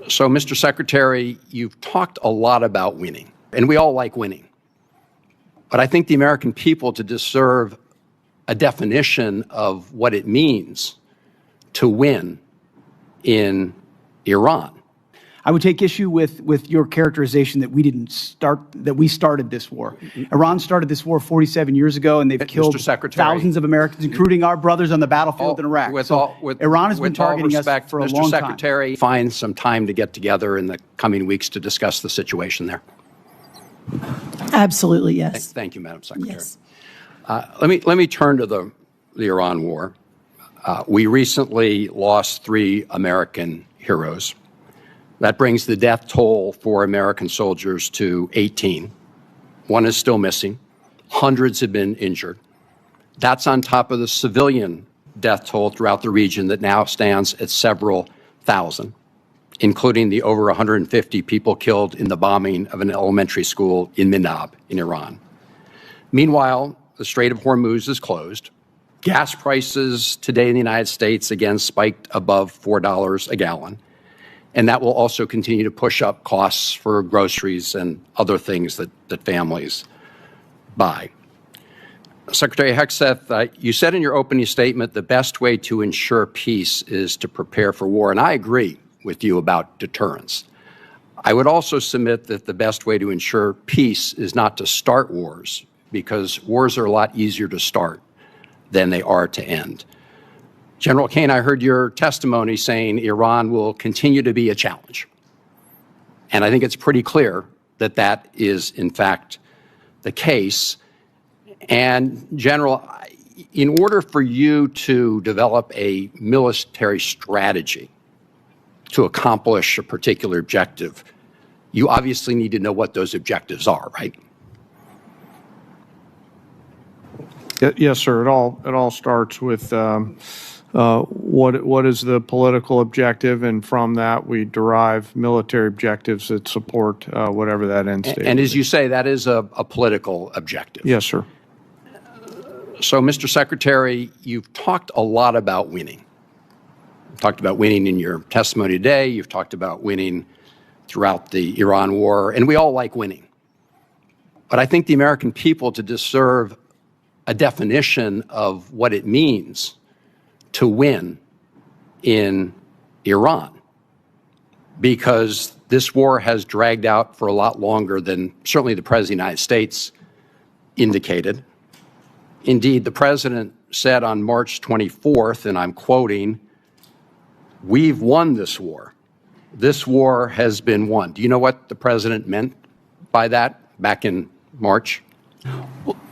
So, Mr. Secretary, you've talked a lot about winning, and we all like winning. But I think the American people deserve a definition of what it means to win in Iran. I would take issue with your characterization that we started this war. Iran started this war 47 years ago, and they've killed thousands of Americans, including our brothers on the battlefield in Iraq. Iran has been targeting us for a long time. Mr. Secretary, find some time to get together in the coming weeks to discuss the situation there. Absolutely, yes. Thank you, Madam Secretary. Yes. Let me turn to the Iran war. We recently lost 3 American heroes. That brings the death toll for American soldiers to 18. 1 is still missing. Hundreds have been injured. That's on top of the civilian death toll throughout the region that now stands at several thousand, including the over 150 people killed in the bombing of an elementary school in Minab in Iran. Meanwhile, the Strait of Hormuz is closed. Gas prices today in the United States again spiked above $4 a gallon. And that will also continue to push up costs for groceries and other things that families buy. Secretary Hegseth, you said in your opening statement the best way to ensure peace is to prepare for war, and I agree with you about deterrence. I would also submit that the best way to ensure peace is not to start wars, because wars are a lot easier to start than they are to end. General Kane, I heard your testimony saying Iran will continue to be a challenge. And I think it's pretty clear that that is, in fact, the case. And, General, in order for you to develop a military strategy to accomplish a particular objective, you obviously need to know what those objectives are, right? Yes, sir. It all starts with what is the political objective, and from that we derive military objectives that support whatever that end state. And as you say, that is a political objective. Yes, sir. So, Mr. Secretary, you've talked a lot about winning. You've talked about winning in your testimony today. You've talked about winning throughout the Iran war, and we all like winning. But I think the American people deserve a definition of what it means to win in Iran, because this war has dragged out for a lot longer than certainly the President of the United States indicated. Indeed, the President said on March 24th, and I'm quoting, "We've won this war. This war has been won." Do you know what the President meant by that back in March?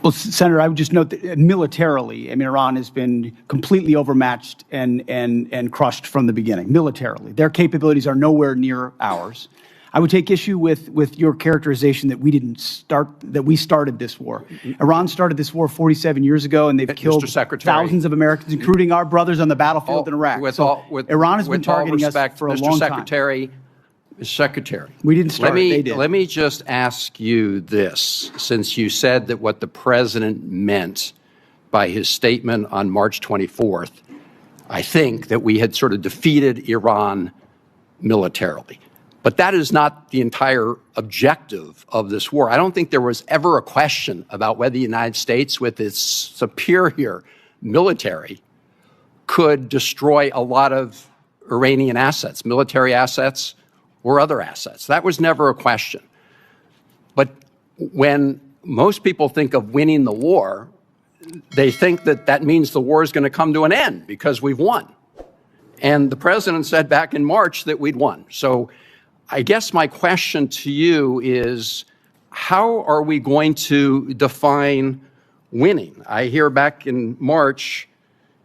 Well, Senator, I would just note that militarily, I mean, Iran has been completely overmatched and crushed from the beginning, militarily. Their capabilities are nowhere near ours. I would take issue with your characterization that we started this war. Iran started this war 47 years ago, and they've killed thousands of Americans, including our brothers on the battlefield in Iraq. Iran has been targeting us for a long time. Mr. Secretary, we didn't start it, they did. Let me just ask you this, since you said that what the President meant by his statement on March 24th, I think that we had sort of defeated Iran militarily. But that is not the entire objective of this war. I don't think there was ever a question about whether the United States, with its superior military, could destroy a lot of Iranian assets, military assets, or other assets. That was never a question. But when most people think of winning the war, they think that that means the war is going to come to an end because we've won. And the President said back in March that we'd won. So I guess my question to you is, how are we going to define winning? I hear back in March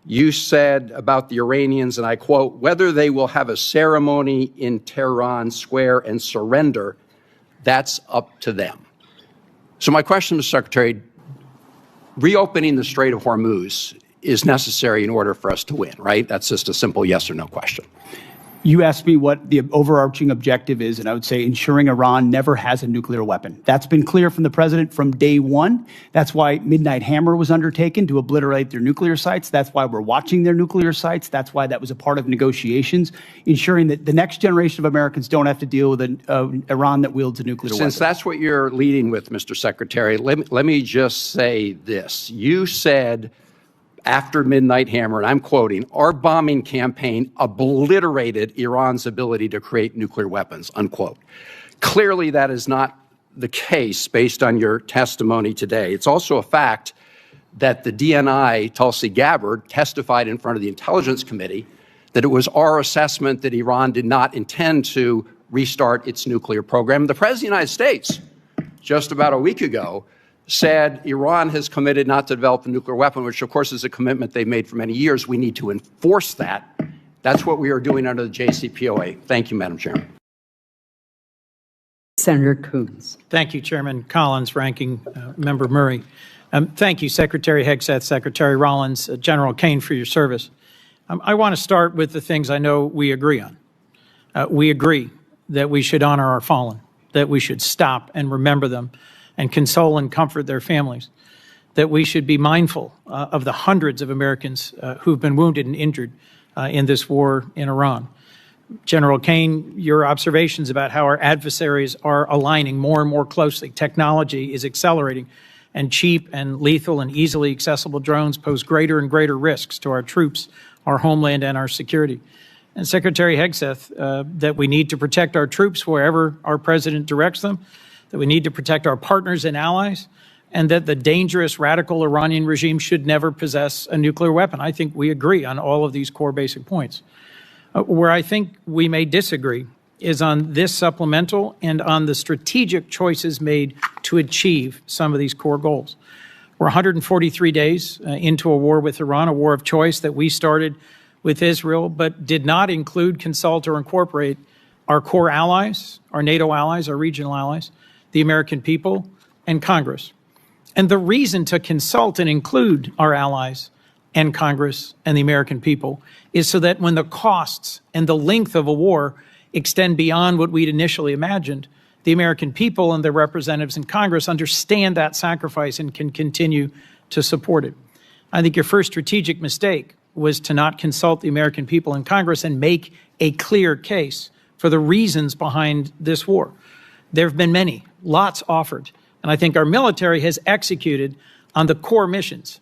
you said about the Iranians, and I quote, "Whether they will have a ceremony in Tehran Square and surrender, that's up to them." So my question, Mr. Secretary, reopening the Strait of Hormuz is necessary in order for us to win, right? That's just a simple yes or no question. You asked me what the overarching objective is, and I would say ensuring Iran never has a nuclear weapon. That's been clear from the president from day one. That's why Midnight Hammer was undertaken, to obliterate their nuclear sites. That's why we're watching their nuclear sites. That's why that was a part of negotiations, ensuring that the next generation of Americans don't have to deal with an Iran that wields a nuclear weapon. Since that's what you're leading with, Mr. Secretary, let me just say this. You said after Midnight Hammer, and I'm quoting, "Our bombing campaign obliterated Iran's ability to create nuclear weapons," unquote. Clearly, that is not the case based on your testimony today. It's also a fact that the DNI, Tulsi Gabbard, testified in front of the Intelligence Committee that it was our assessment that Iran did not intend to restart its nuclear program. The President of the United States, just about a week ago, said Iran has committed not to develop a nuclear weapon, which of course is a commitment they've made for many years. We need to enforce that. That's what we are doing under the JCPOA. Thank you, Madam Chairman. Senator Coons. Thank you, Chairman Collins, Ranking Member Murray. Thank you, Secretary Hegseth, Secretary Rollins, General Kane, for your service. I want to start with the things I know we agree on. We agree that we should honor our fallen, that we should stop and remember them and console and comfort their families, that we should be mindful of the hundreds of Americans who've been wounded and injured in this war in Iran. General Kane, your observations about how our adversaries are aligning more and more closely. Technology is accelerating, and cheap and lethal and easily accessible drones pose greater and greater risks to our troops, our homeland, and our security. And Secretary Hegseth, that we need to protect our troops wherever our president directs them, that we need to protect our partners and allies, and that the dangerous radical Iranian regime should never possess a nuclear weapon. I think we agree on all of these core basic points. Where I think we may disagree is on this supplemental and on the strategic choices made to achieve some of these core goals. We're 143 days into a war with Iran, a war of choice that we started with Israel, but did not include, consult, or incorporate our core allies, our NATO allies, our regional allies, the American people, and Congress. And the reason to consult and include our allies and Congress and the American people is so that when the costs and the length of a war extend beyond what we'd initially imagined, the American people and their representatives in Congress understand that sacrifice and can continue to support it. I think your first strategic mistake was to not consult the American people in Congress and make a clear case for the reasons behind this war. There have been many, lots offered, and I think our military has executed on the core missions: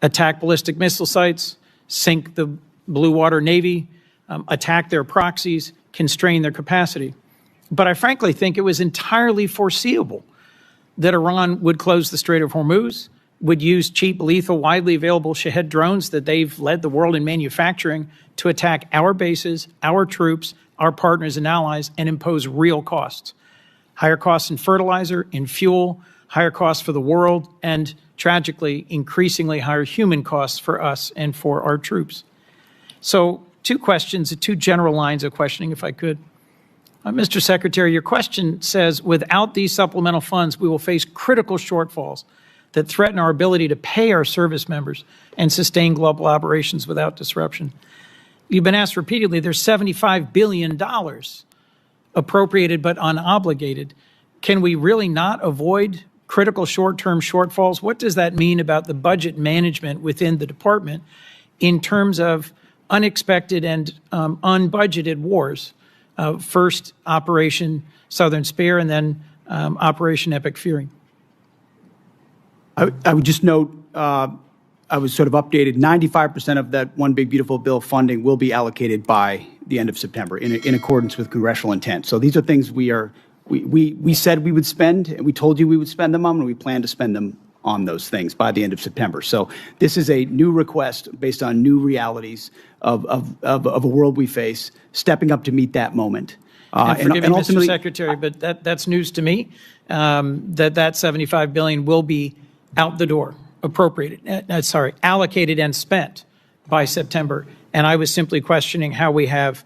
attack ballistic missile sites, sink the Blue Water Navy, attack their proxies, constrain their capacity. But I frankly think it was entirely foreseeable that Iran would close the Strait of Hormuz, would use cheap, lethal, widely available Shahed drones that they've led the world in manufacturing to attack our bases, our troops, our partners and allies, and impose real costs. Higher costs in fertilizer, in fuel, higher costs for the world, and tragically, increasingly higher human costs for us and for our troops. So, two questions, two general lines of questioning, if I could. Mr. Secretary, your question says, without these supplemental funds, we will face critical shortfalls that threaten our ability to pay our service members and sustain global operations without disruption. You've been asked repeatedly, there's $75 billion appropriated but unobligated. Can we really not avoid critical short-term shortfalls? What does that mean about the budget management within the department in terms of unexpected and unbudgeted wars? First, Operation Southern Spear, and then Operation Epic Fury. I would just note, I was sort of updated, 95% of that One Big Beautiful Bill funding will be allocated by the end of September in accordance with congressional intent. So these are things we said we would spend, and we told you we would spend them on, and we plan to spend them on those things by the end of September. So this is a new request based on new realities of a world we face, stepping up to meet that moment. And forgive me, Mr. Secretary, but that's news to me, that $75 billion will be out the door, allocated and spent by September. And I was simply questioning how we have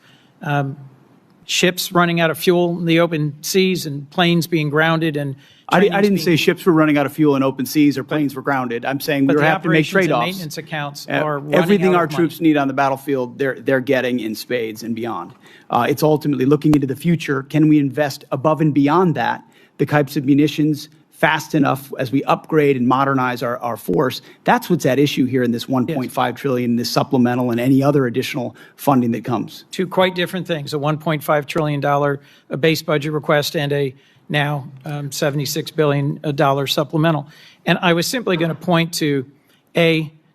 ships running out of fuel in the open seas and planes being grounded and I didn't trainings say being- ships were running out of fuel in open seas or planes were grounded. I'm saying we But the have to make operations and trade-offs. maintenance accounts are running Everything out our of money. troops need on the battlefield, they're getting in spades and beyond. It's ultimately looking into the future. Can we invest above and beyond that, the types of munitions fast enough as we upgrade and modernize our force? That's what's at issue here in this $1.5 trillion, this supplemental and any other additional funding that comes. Two quite different things, a $1.5 trillion base budget request and a now $76 billion supplemental. And I was simply going to point to,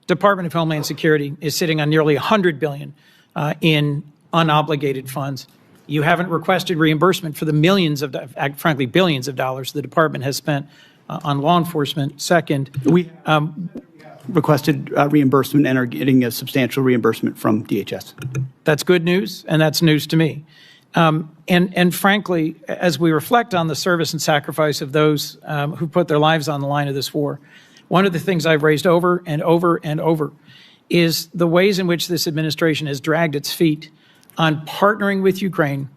Department of Homeland Security is sitting on nearly $100 billion in unobligated funds. You haven't requested reimbursement for the millions of, frankly, billions of dollars the department has spent on law enforcement. Second, We requested reimbursement and are getting a substantial reimbursement from DHS. that's good news, and that's news to me. And frankly, as we reflect on the service and sacrifice of those who put their lives on the line of this war, one of the things I've raised over and over and over is the ways in which this administration has dragged its feet on partnering with Ukraine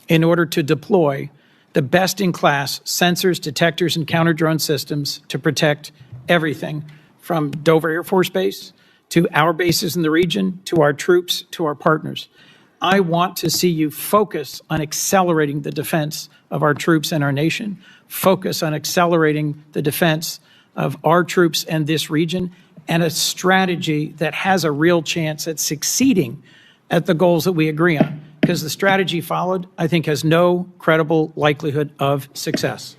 in order to deploy the best-in-class sensors, detectors, and counter-drone systems to protect everything from Dover Air Force Base to our bases in the region, to our troops, to our partners. I want to see you focus on accelerating the defense of our troops and our nation, focus on accelerating the defense of our troops and this region, and a strategy that has a real chance at succeeding at the goals that we agree on. Because the strategy followed, I think, has no credible likelihood of success.